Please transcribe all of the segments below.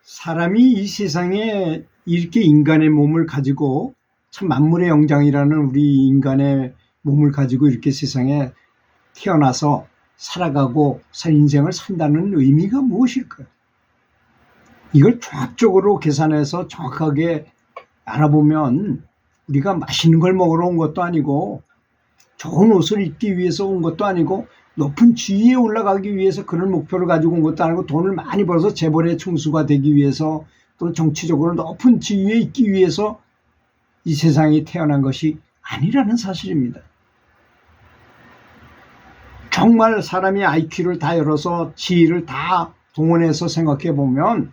사람이 이 세상에 이렇게 인간의 몸을 가지고 참 만물의 영장이라는 우리 인간의 몸을 가지고 이렇게 세상에 태어나서 살아가고 인생을 산다는 의미가 무엇일까요? 이걸 종합적으로 계산해서 정확하게 알아보면 우리가 맛있는 걸 먹으러 온 것도 아니고 좋은 옷을 입기 위해서 온 것도 아니고 높은 지위에 올라가기 위해서 그런 목표를 가지고 온 것도 아니고 돈을 많이 벌어서 재벌의 총수가 되기 위해서 또 정치적으로 높은 지위에 있기 위해서 이 세상에 태어난 것이 아니라는 사실입니다. 정말 사람이 IQ를 다 열어서 지혜를 다 동원해서 생각해 보면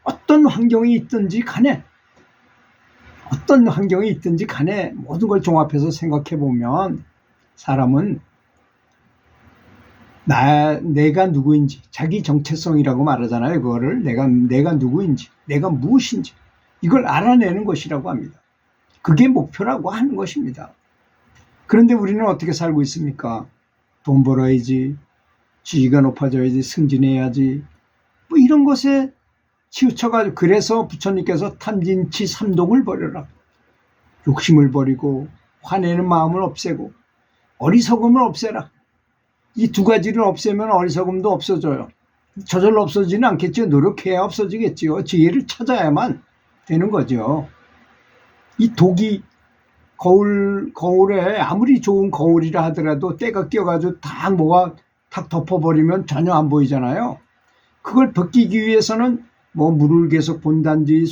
어떤 환경이 있든지 간에 모든 걸 종합해서 생각해 보면 사람은 내가 누구인지, 자기 정체성이라고 말하잖아요. 그거를 내가 누구인지, 내가 무엇인지 이걸 알아내는 것이라고 합니다. 그게 목표라고 하는 것입니다. 그런데 우리는 어떻게 살고 있습니까? 돈 벌어야지, 지위가 높아져야지, 승진해야지, 뭐 이런 것에 치우쳐가지고, 그래서 부처님께서 탐진치 삼독을 버려라. 욕심을 버리고 화내는 마음을 없애고 어리석음을 없애라. 이 두 가지를 없애면 어리석음도 없어져요. 저절로 없어지는 않겠죠. 노력해야 없어지겠죠. 지혜를 찾아야만 되는 거죠. 이 독이 거울에 아무리 좋은 거울이라 하더라도 때가 껴가지고 다 뭐가 탁 덮어버리면 전혀 안 보이잖아요. 그걸 벗기기 위해서는 뭐 물을 계속 본다든지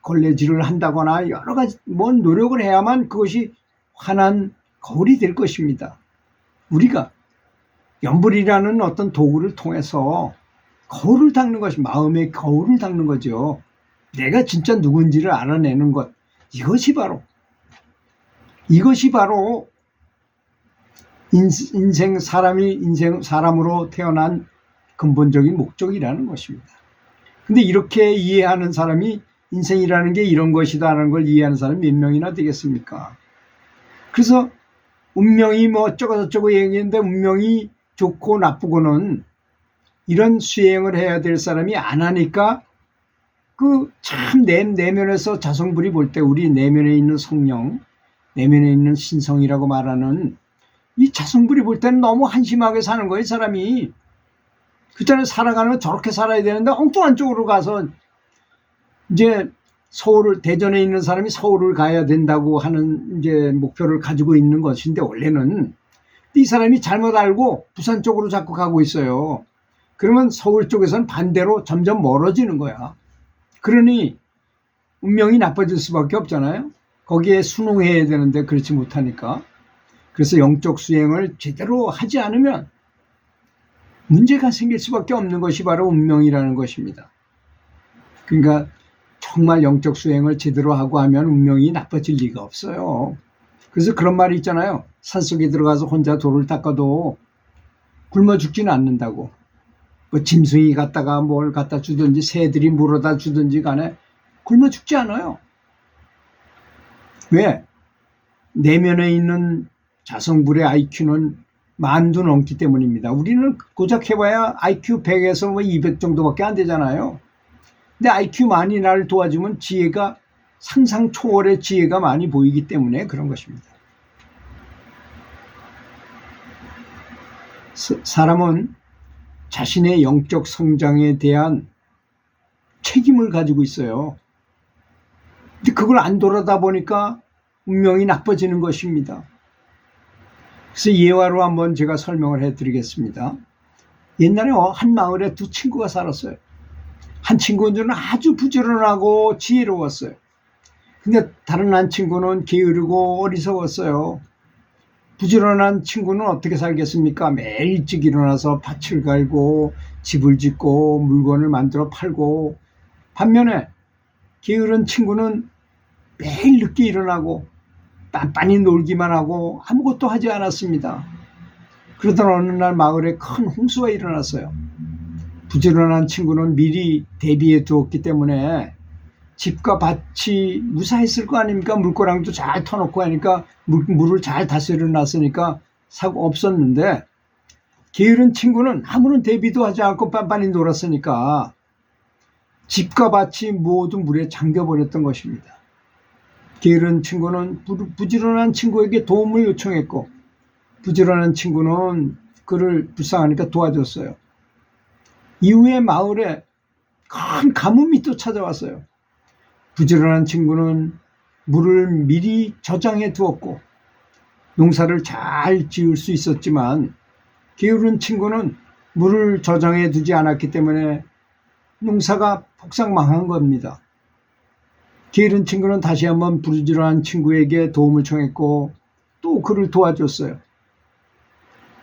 걸레질을 한다거나 여러 가지 뭔 노력을 해야만 그것이 환한 거울이 될 것입니다. 우리가 염불이라는 어떤 도구를 통해서 거울을 닦는 것이, 마음의 거울을 닦는 거죠. 내가 진짜 누군지를 알아내는 것, 이것이 바로 사람으로 태어난 근본적인 목적이라는 것입니다. 근데 이렇게 이해하는 사람이, 인생이라는 게 이런 것이다라는 걸 이해하는 사람이 몇 명이나 되겠습니까? 그래서 운명이 뭐 어쩌고저쩌고 얘기했는데, 운명이 좋고 나쁘고는 이런 수행을 해야 될 사람이 안 하니까 그 참 내면에서 자성불이 볼 때 우리 내면에 있는 성령, 내면에 있는 신성이라고 말하는 이 자성불이 볼 때는 너무 한심하게 사는 거예요, 사람이. 그전에 살아가는 건 저렇게 살아야 되는데 엉뚱한 쪽으로 가서 이제 대전에 있는 사람이 서울을 가야 된다고 하는 이제 목표를 가지고 있는 것인데, 원래는 이 사람이 잘못 알고 부산 쪽으로 자꾸 가고 있어요. 그러면 서울 쪽에서는 반대로 점점 멀어지는 거야. 그러니 운명이 나빠질 수밖에 없잖아요. 거기에 순응해야 되는데 그렇지 못하니까. 그래서 영적 수행을 제대로 하지 않으면 문제가 생길 수밖에 없는 것이 바로 운명이라는 것입니다. 그러니까 정말 영적 수행을 제대로 하고 하면 운명이 나빠질 리가 없어요. 그래서 그런 말이 있잖아요. 산속에 들어가서 혼자 돌을 닦아도 굶어 죽지는 않는다고. 뭐 짐승이 갖다가 뭘 갖다 주든지 새들이 물어다 주든지 간에 굶어 죽지 않아요. 왜? 내면에 있는 자성불의 IQ는 만도 넘기 때문입니다. 우리는 고작 해봐야 IQ 100에서 뭐 200 정도밖에 안 되잖아요. 근데 IQ 많이 나를 도와주면 지혜가, 상상 초월의 지혜가 많이 보이기 때문에 그런 것입니다. 사람은 자신의 영적 성장에 대한 책임을 가지고 있어요. 근데 그걸 안 돌아다 보니까 운명이 나빠지는 것입니다. 그래서 예화로 한번 제가 설명을 해드리겠습니다. 옛날에 한 마을에 두 친구가 살았어요. 한 친구는 아주 부지런하고 지혜로웠어요. 근데 다른 한 친구는 게으르고 어리석었어요. 부지런한 친구는 어떻게 살겠습니까? 매일 일찍 일어나서 밭을 갈고 집을 짓고 물건을 만들어 팔고, 반면에 게으른 친구는 매일 늦게 일어나고 빤빤히 놀기만 하고 아무것도 하지 않았습니다. 그러던 어느 날 마을에 큰 홍수가 일어났어요. 부지런한 친구는 미리 대비해 두었기 때문에 집과 밭이 무사했을 거 아닙니까? 물고랑도 잘 터놓고 하니까 물을 잘 다스려 놨으니까 사고 없었는데, 게으른 친구는 아무런 대비도 하지 않고 빤빤히 놀았으니까 집과 밭이 모두 물에 잠겨버렸던 것입니다. 게으른 친구는 부지런한 친구에게 도움을 요청했고 부지런한 친구는 그를 불쌍하니까 도와줬어요. 이후에 마을에 큰 가뭄이 또 찾아왔어요. 부지런한 친구는 물을 미리 저장해 두었고 농사를 잘 지을 수 있었지만 게으른 친구는 물을 저장해 두지 않았기 때문에 농사가 폭삭 망한 겁니다. 게으른 친구는 다시 한번 부지런한 친구에게 도움을 청했고 또 그를 도와줬어요.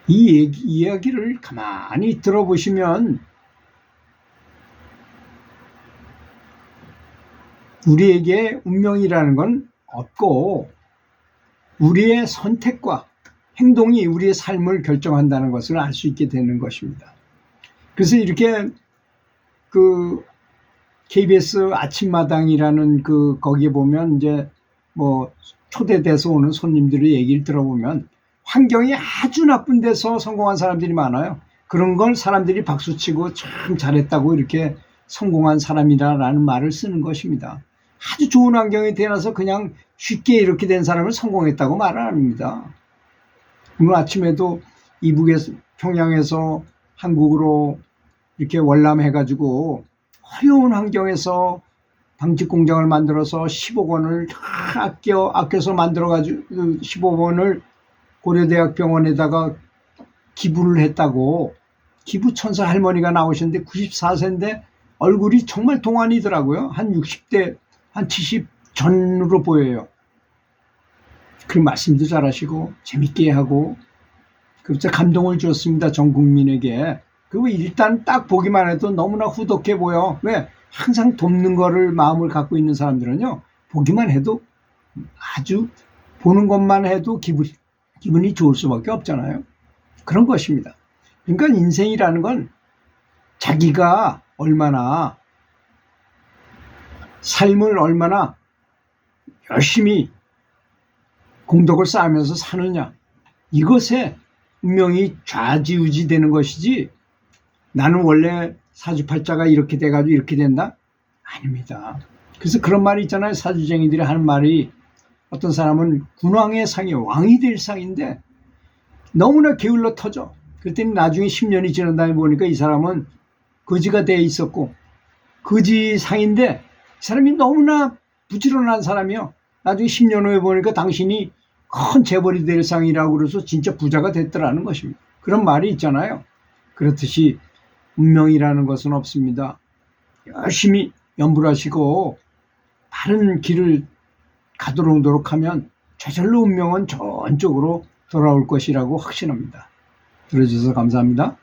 이 이야기를 가만히 들어보시면 우리에게 운명이라는 건 없고 우리의 선택과 행동이 우리의 삶을 결정한다는 것을 알 수 있게 되는 것입니다. 그래서 이렇게 KBS 아침마당이라는 거기에 보면 이제 뭐 초대돼서 오는 손님들의 얘기를 들어보면 환경이 아주 나쁜 데서 성공한 사람들이 많아요. 그런 걸 사람들이 박수치고 참 잘했다고 이렇게 성공한 사람이라는 말을 쓰는 것입니다. 아주 좋은 환경에 태어나서 그냥 쉽게 이렇게 된 사람을 성공했다고 말을 안 합니다. 오늘 아침에도 이북에서 평양에서 한국으로 이렇게 월남해가지고 어려운 환경에서 방직 공장을 만들어서 10억 원을 아껴서 만들어가지고 10억 원을 고려대학 병원에다가 기부를 했다고 기부천사 할머니가 나오셨는데 94세인데 얼굴이 정말 동안이더라고요. 한 60대, 한 70 전으로 보여요. 그 말씀도 잘하시고 재밌게 하고 진짜 감동을 주었습니다. 전 국민에게. 그리고 일단 딱 보기만 해도 너무나 후덕해 보여. 왜? 항상 돕는 거를 마음을 갖고 있는 사람들은요. 보기만 해도 아주 보는 것만 해도 기분이 좋을 수밖에 없잖아요. 그런 것입니다. 그러니까 인생이라는 건 자기가 얼마나 삶을 얼마나 열심히 공덕을 쌓으면서 사느냐 이것에 운명이 좌지우지 되는 것이지 나는 원래 사주팔자가 이렇게 돼가지고 이렇게 된다? 아닙니다. 그래서 그런 말이 있잖아요. 사주쟁이들이 하는 말이 어떤 사람은 군왕의 상이 왕이 될 상인데 너무나 게을러 터져. 그랬더니 나중에 10년이 지난 다음에 보니까 이 사람은 거지가 돼 있었고 거지 상인데 이 사람이 너무나 부지런한 사람이요. 나중에 10년 후에 보니까 당신이 큰 재벌이 될 상이라고 그래서 진짜 부자가 됐더라는 것입니다. 그런 말이 있잖아요. 그렇듯이 운명이라는 것은 없습니다. 열심히 연불하시고 바른 길을 가도록 노력하면 저절로 운명은 좋은 쪽으로 돌아올 것이라고 확신합니다. 들어주셔서 감사합니다.